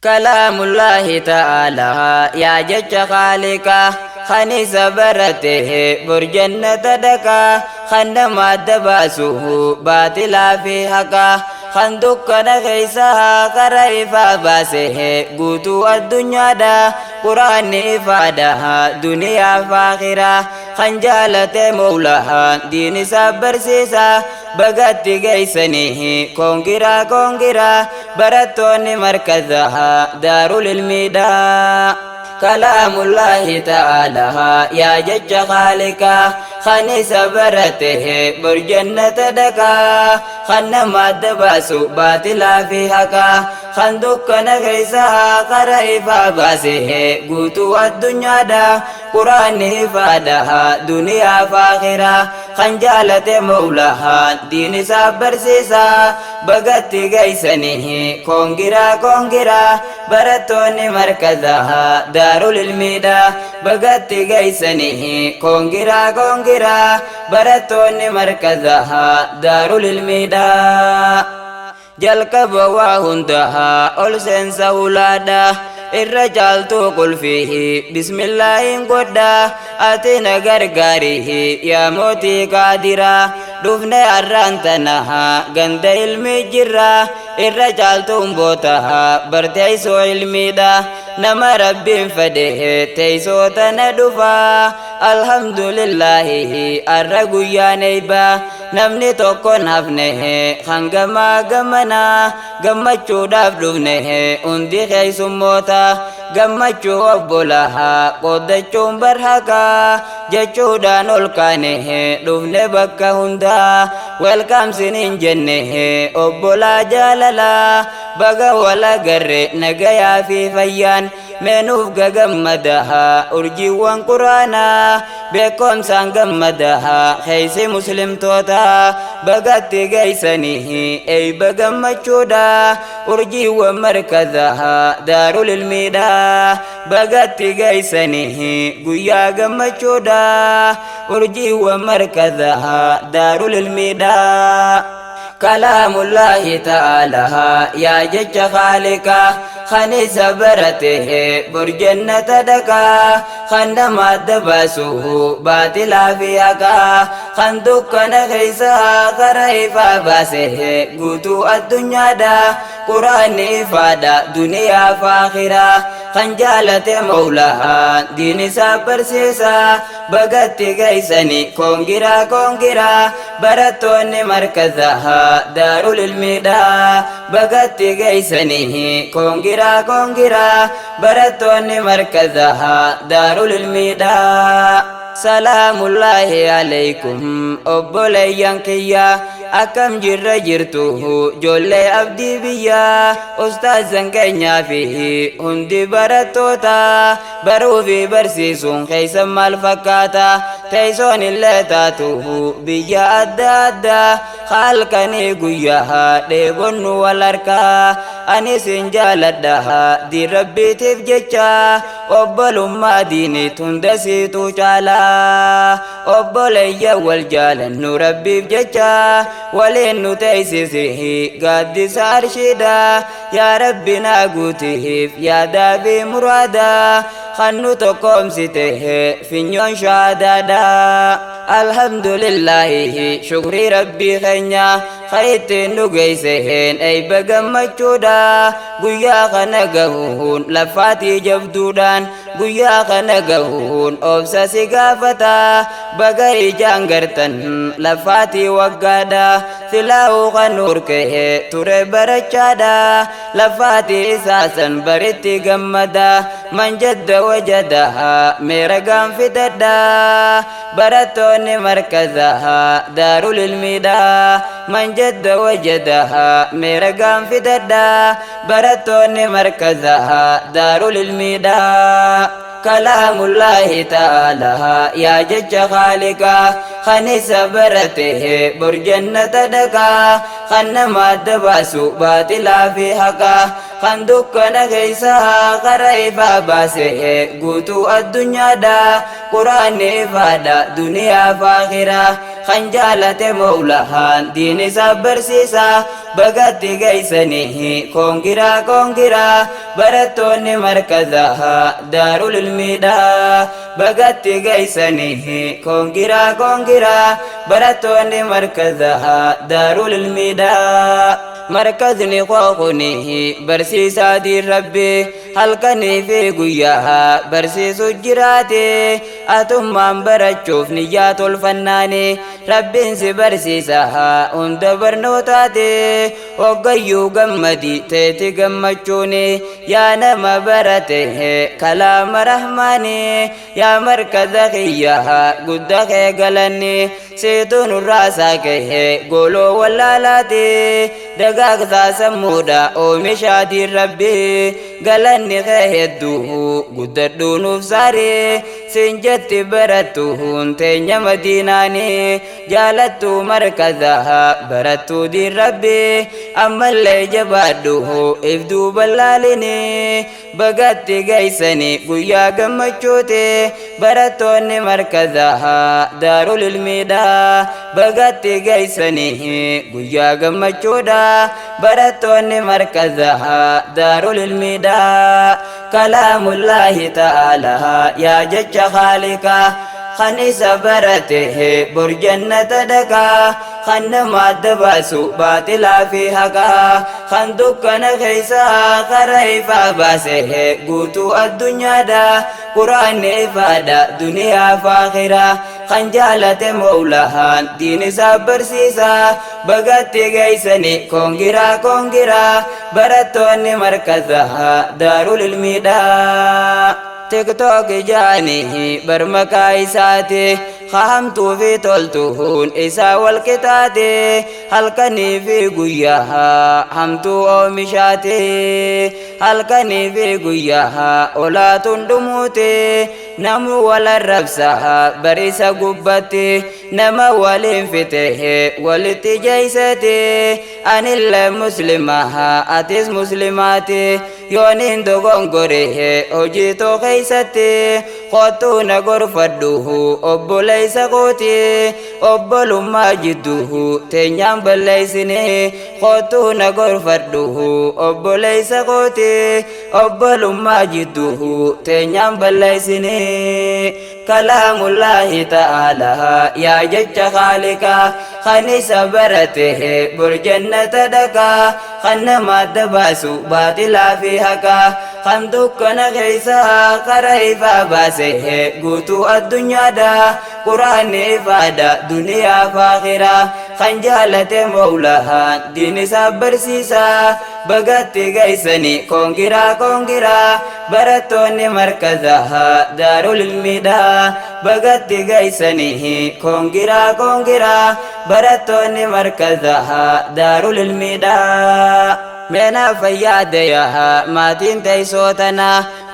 كلام الله تعالى يا جج خالقا خني سبرته برجنة دكا خنما دباسه باطلا في حقا خندقنا غيسها قريفا باسه قوتو الدنيا دا قرآن إفادها دنيا فاخرة خنجالة مولاها دين سبر سيسا بغت غيسنه كونغرا كونغرا برتون مركزها دار الميدا كلام الله تعالى يا جج خالقا خني سبرته برجنة دكا خنما دباسو باطلا في حقا خندقنا غيسها قريفا باسه قوتو الدنيا دا قرآن فادها دنيا فاخرة خنجالة مولاها دين سابر سيسا بغت غيسنه كونغرا كونغرا برتون مركزها دار الميدا بغت غيسنه كونغرا كونغرا برتون مركزها دار الميدا jalqaba waa hundahaa ol seensa wulaadha irra caaltuu qulfiihi bismillaahin godha ati na gargaarihi yaa mootii kaadiraa dhufne arraan tanaha ganda ilmi jirra irra caaltuun bootaha barteeysoo ilmiidha nama rabbiin fedhe teeysoo tana dhufa alhamdulillahi arra guyyaan eeyba namni tokkon hafne hangamaa gamana gammachuudhaaf dhufne hundi keeysummoota gammachuu obbolaha qoddachuun barhaka jechuudhaan ol kaane dhufne bakka hundaa welkaamsiniin jenne obbolaa jaalala baga wala garre nagayaa fi fayyaan meenuuf gagammadaha urjiiwwan quraanaa beekomsaan gammadaha keeysi muslimtoota bagatti geeysanihi eeyba gammachuudha urjiiwwan markazaha daarul ilmiidha bagatti geeysanihi guyyaa gammachuudha urjiiwwan markazaha daarul ilmiidha كلام الله تعالى يا جج خالقا خني سبرته برجنة دكا خندما دباسه باطلا فيها خندقنا غيسها قريفا باسه قوتو الدنيا دا قرآن إفادة دنيا فاخرة خنجالة مولاها دين سابر سيسا بغت غيسني كونغرا كونغرا برتون مركزها دار الميدا بغت غيسنه كونغرا كونغرا برتون مركزها دار الميدا سلام الله عليكم أبوليان كيا أكم جر جرته جولي أبدي بيا أستاذ كينيا فيه هندي برتوتا برو في برسيسون خيسم الفكاتا تيسون اللي تاتوه بيا أدى أدى خالقني قياها ديبون والأركا أني سنجال الدها دي ربي تفججا أبول ما ديني تندسي تجالا أبولي والجال نربي بججا ولين تيسيسيه قد سارشدا يا ربنا قوته يا دابي مرادا خنو تقوم سته في نيون شادادا الحمد لله شكري ربي خنيا خيت نغيسهن اي بغمچودا غيا خنغهون لفاتي جبدودان غيا خنغهون اوبسا سيغافتا بغاي جانغرتن لفاتي وغادا سلاو خنور كه تور برچادا لفاتي ساسن برتي غمدا من جد وجدها ميرغام فددا برتون مركزها دار الميدا من جد وجدها ميرغام فددا برتون مركزها دار الميدا كلام الله تعالى يا جج خالقا خني سبرته برجنة دكا خنما دباسو باطلا في حقا خندقنا غيسها قريفا باسه قوتو الدنيا دا قرآن إفادة دنيا فاخرة خنجالة مولاها دين سبر سيسا bagatti geeysanii koongiraa barattoonni markazaha daarul ilmiidha bagatti geeysanii koongiraa barattoonni markazaha daarul ilmiidha مركزني خوخني برسيسا دي ربي halkanii fi guyyaa barsiisu jiraate atummaan barachuuf niyyaa tolfannaani rabbiin si barsiisa hunda barnootaate hoggayyuu gammadi teeti gammachuuni yaa nama barate kalaama rahmaani yaa markaza kiyyaa gudda kee galanni seetuun urraasaa kee goloo wallaalaate dagaagsaa sammuudha oomishaatiin rabbi galanni kee hedduu guddadhuu nuuf saare siin jetti barattuun teenya madiinaani jaalattuu markaza barattuu diin rabbi ammallee jabaadhu ifduu ballaalini bagatti geeysanii guyyaa gammachuuti barattoonni markaza daarul ilmiidha bagatti geeysanii guyyaa gammachuudha barattoonni markaza daarul ilmiidha kalaamullaahi ta'aalaa yaa jecha khaalika خنيسة برته بر جنة دكا خن ما دباسو باطلا في حقا خندق نخيسا خريفا باسه قوتو الدنيا دا قرآن إفادة دنيا فاخرة خنجالة مولاهان دين سابر سيسا بغت غيسني كونغرا برتوني مركزها دار الميدا TikTok jaanihi barmakaa isaati خامتو في تلتهون إسا والكتاتي halkanii fi guyyaa hamtuu oomishaate halkanii fi guyyaa olaatuun dhumuute namu walarrabsa barisa gubbatti nama waliin fite walitti jeeysate anillee muslimaa atis muslimaati yooniin dogongore hojii too keeysatti kottuu na gorfadhu obboleeysa kooti obbolummaa jidduu teenyaan balleeysine kottuu na gorfadhu obboleeysa kooti obbolummaa jidduu teenyaan balleeysine kalaamullaahi ta'aalaa yaa jecha khaalika khanisa barate bor jannata dhaqa kan nama dabaasu baaxilaa fi haqa kan dukkana keeysa kara ifaa baase guutuu addunyaadha quraanni ifaadha duniyaa faakhira kan jaalate mawlahaan diin isaa barsiisa bagatti geeysanii koongiraa barattoonni markazaha daarul ilmiidha bagatti geeysanii koongiraa barattoonni markazaha daarul ilmiidha meena fayyaadaya maatiin teeysootana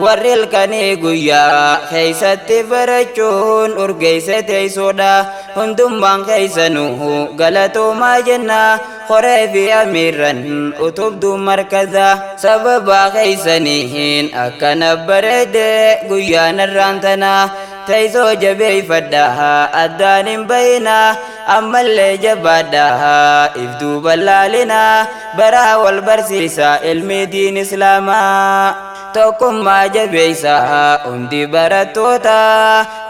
warri ilkanii guyyaa keeysatti barachuun urgeeyse teeysoodha hundummaan keeysanuu galatoomaa jenna qoree fi amiirran utubduu markaza sababaa keeysaniin akkana bareede guyyaan irraantana teeysoo jabeeyfadha addaan hin bayina ammallee jabaadha ifduu ballaalina baraa wal barsiisa ilmi diin islaamaa tokkummaa jabeeysa hundi barattoota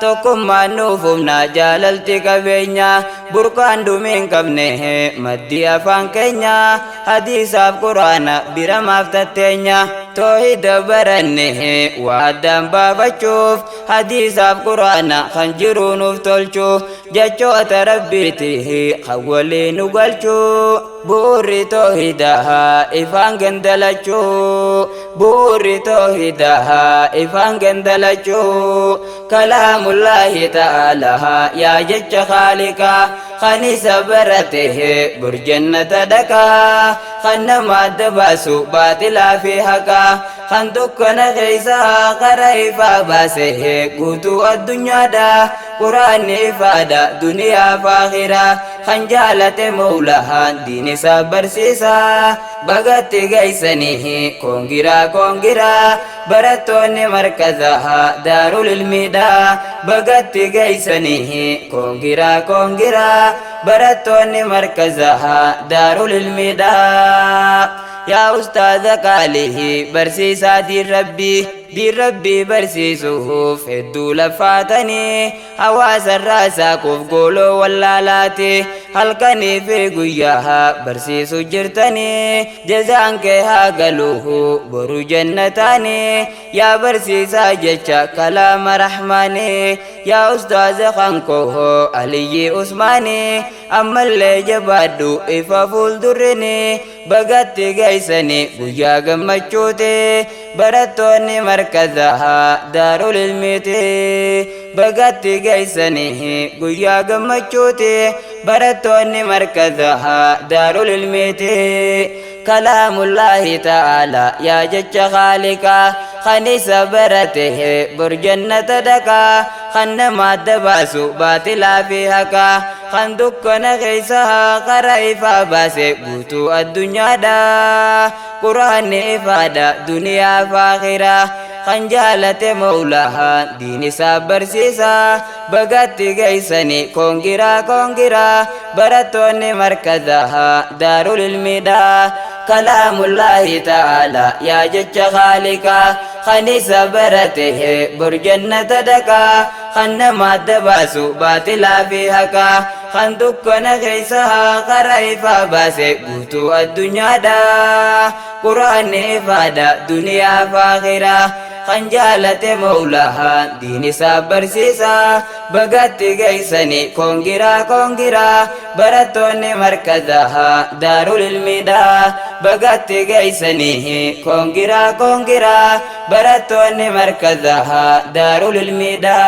tokkummaa nuuf humna jaalalti qabeenya burqaan dhumiin qabne maddi afaan keenya hadiisaaf quraana biramaaf tatteenya toohida baranne waa addaan baafachuuf hadiisaaf quraana kan jiru nuuf tolchu jechoota rabbiiti kan waliin nu galchu bu'uurri toohidaa ifaan gandalachuu bu'uurri toohidaa ifaan gandalachuu kalaamullaahi ta'aalaa yaa jecha khaalika khanisa barate bor jannata dhaqa kan nama dabaasu baaxilaa fi haqa kan dukkana keeysa kara ifaa baase guutuu addunyaadha quraanni ifaada duniyaa faakhira kan jaalate mawlahaan diin isaa barsiisa bagatti geeysanii koongiraa barattoonni markazaha daarul ilmiidha bagatti geeysanii koongiraa barattoonni markazaha daarul ilmiidha yaa ustaaza qaalihi barsiisaa diin rabbii barsiisuuf hedduu laffaatanii hawaasa irraa saaquuf gooloo wallaalaati halkanii fi guyyaa barsiisu jirtanii jazaan kee haa galuuhu boru jannataanii yaa barsiisaa jecha kalaama rahmaanii yaa ustaaza kankoo aliyyi usmaanii ammallee jabaadhu ifa fuuldurrini bagatti geeysanii guyyaa gammachuuti barattoonni markazaha daarul ilmiiti bagatti geeysanii guyyaa gammachuuti barattoonni markazaha daarul ilmiiti kalaamullaahi ta'aalaa yaa jecha khaaliqaa kan isa baratehe bor jannata dhaqaa kan nama adda baasu baatilaa fi haqaa kan dukkana keeysaha qara ifaa baase guutuu addunyaadha quraanni ifaadha duniyaa faakhira kan jaalate mawlahaan diin isaa barsiisa bagatti geeysanii koongiraa barattoonni markazaha daarul ilmiidha kalaamullaahi ta'aalaa yaa jecha khaaliqaa kan isa baratehe bor jannata dhaqaa kan nama adda baasu baatilaa fi haqaa kan dukkana keeysaha qara ifaa baase guutuu addunyaadha quraanni ifaadha duniyaa faakhira kan jaalate mawlahaan diin isaa barsiisa bagatti geeysanii koongiraa barattoonni markazaha daarul ilmiidha bagatti geeysanii koongiraa barattoonni markazaha daarul ilmiidha